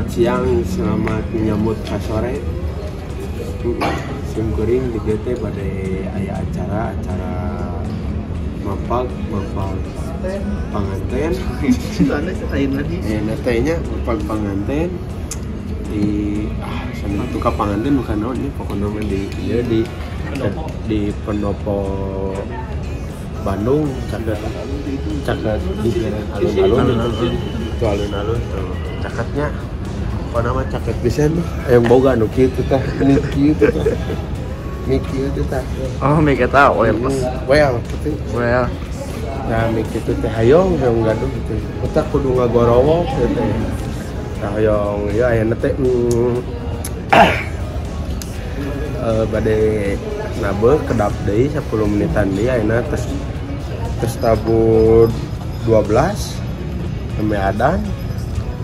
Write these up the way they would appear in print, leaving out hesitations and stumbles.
Selamat siang, selamat menyambut sore. Sim kuring di GT pada aya acara mapag panganten. Natanya mapag panganten di sana tuh panganten bukan naon ini pokoknya di Pendopo Bandung caket di alun-alun itu alun-alun tuh caketnya apa nama caket pisan yang boga nu kieu teh ini kieu teh oh make it out well nah mik itu teh hayong gaduh gitu kita kudu ngagorowok teh hayong ya aya teh bade nabe kedap deui 10 menitan deui ayeuna tes tabur 12 sampai adan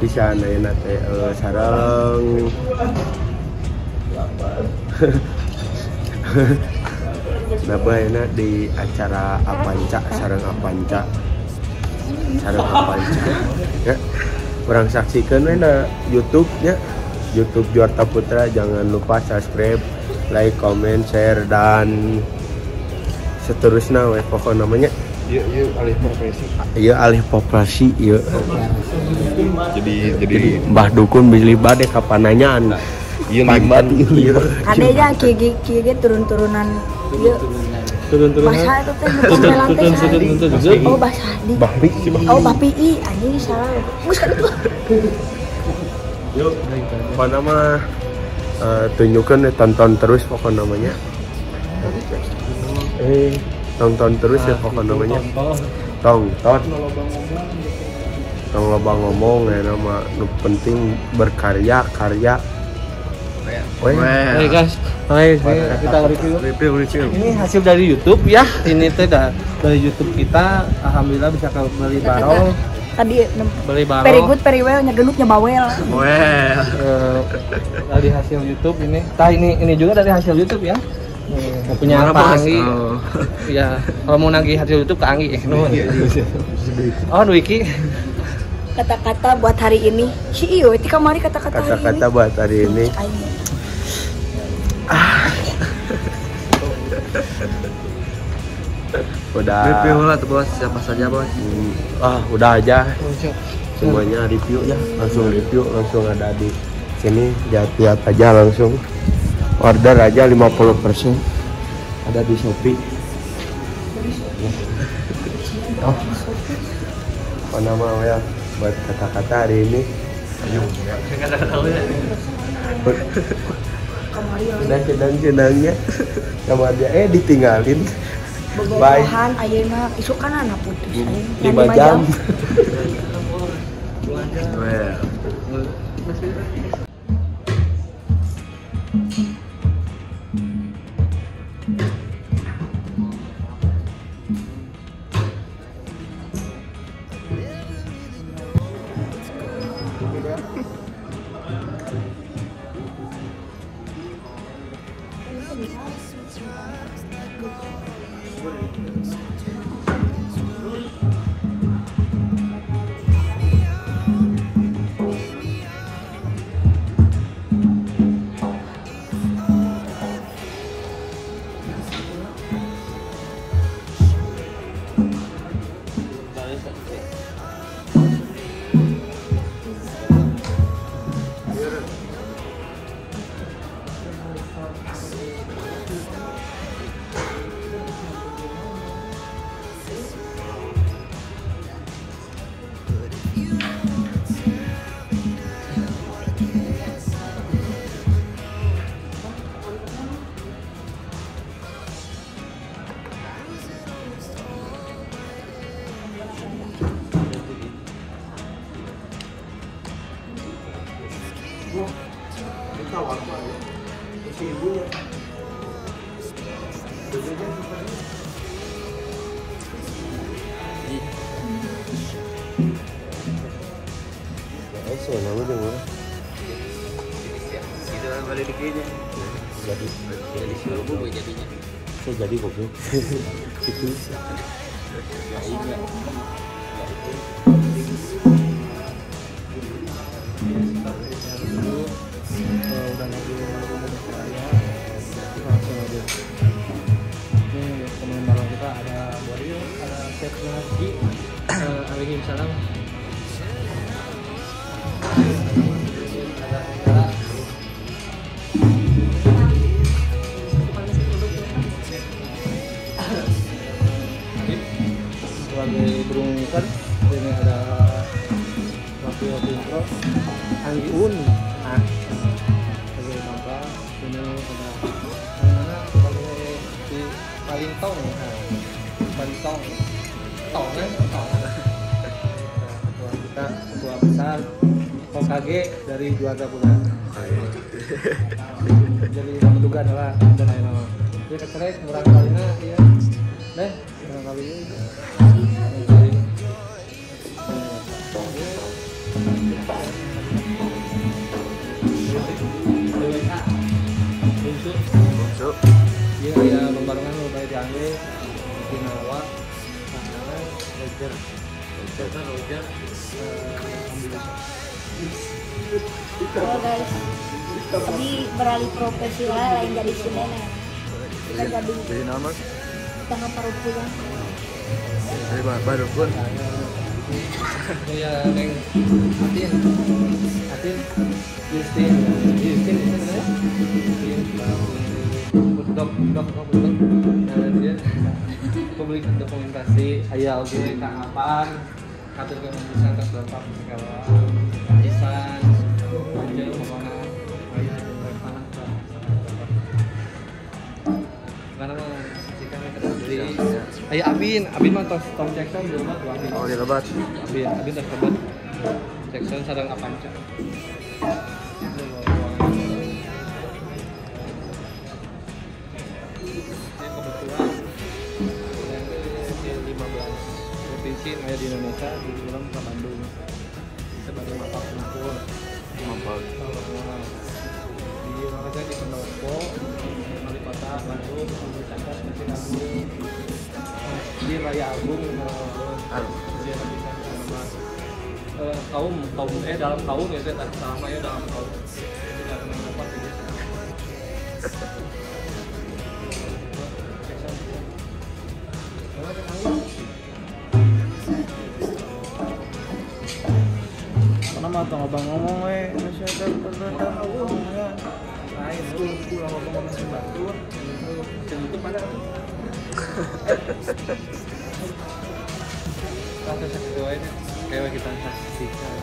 di sana ayeuna teh sareng nabe ayeuna di acara sareng Apanca ya urang saksikeun we na YouTube nya YouTube Juarta Putra. Jangan lupa subscribe, like, comment, share dan seterusnya we pokok namanya alih profesi jadi Mbah Dukun beli bade kapan nanyaan limbat adanya kieu turun-turunan ieu bahasa itu teh tempelan oh bahasa di Bapi anjing salah geus ka ditu yuk apa nama tunjukkan tonton terus pokok namanya tonton terus ya pokok namanya tong loba ngomong ya nama nu penting berkarya Hai guys, kita review. Ini hasil dari YouTube ya. Ini teh dari YouTube kita. Alhamdulillah bisa beli barong. Tadi beli barong. Very well nya genuk nya bawel. Dari hasil YouTube ini. Ini juga dari hasil YouTube ya. Punya Pak Anggi. Ya, kalau mau nagih hasil YouTube ke Anggi. Oh, Dwiki. Kata-kata buat hari ini. Ieu ti kamari kata-kata buat hari ini. Udah review lah tuh bos, siapa saja bos. Udah aja semuanya review ya, langsung ada di sini, lihat aja langsung order aja 50% ada di Shopee. Apa nama ya buat kata-kata hari ini? Udah sedang-sedangnya sama dia ditinggalin. Bobogohan ayeuna isuk kana na putus 5 jam. Jadi goblok. Itu. Ya, Waalaikumsalam. Sebagai berungkan ini ada wakil intro Anggi Un sebagai bapak ini ada mana sebagai si paling tong tong kita ketua besar OKG dari Juara Bulan. Jadi yang menduga adalah dan lain-lain. Dia kecerek murah kalinya ya. Deh, murah kali ini. Bungsu. Iya, ya lembarangan lo baik diambil di Nawa. Roger. Oh guys, tadi beralih profesi lain jadi sinetron. Kita jadi nama tengah parupulan. dari baru pun Ya neng Atin Justin ini sebenarnya dok nah dia publik dokumentasi ayah oke kang apaan katur ke bisa atas bapak segala pisan aja pokoknya ayah tanah karena jika mereka dari ayah Abin mah Tom Jackson belum Abin oh dia lebat Abin tak lebat Jackson sadang apanca ayah di Indonesia di film ke Bandung sebagai mapak pengukur di Indonesia di Pendopo Wali Kota Bandung di Cacat masih Bandung di Raya Agung dia bisa kaum dalam kaum ya saya tak sama ya dalam kaum tidak mendapat ini Nama atau abang ngomong masih ada ngomongnya lain lu ngomong masih batur itu pada kata sesuainya kayak kita saksikan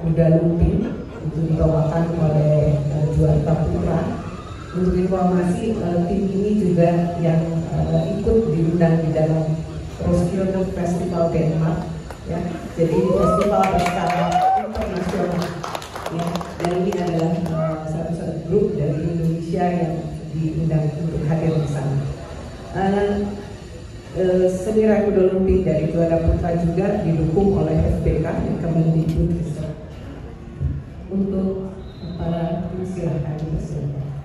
Kuda Lumping itu dibawakan oleh Juarta Putra. Untuk informasi, tim ini juga yang ikut diundang di dalam Roskilde Festival Denmark, ya. Jadi festival berskala internasional, ya. Dan ini adalah satu grup dari Indonesia yang diundang untuk hadir di sana. Seni Raih Kuda Lumping dari Juara Putra juga didukung oleh FPK yang Kemendikbud. Untuk para silakan bersilakan.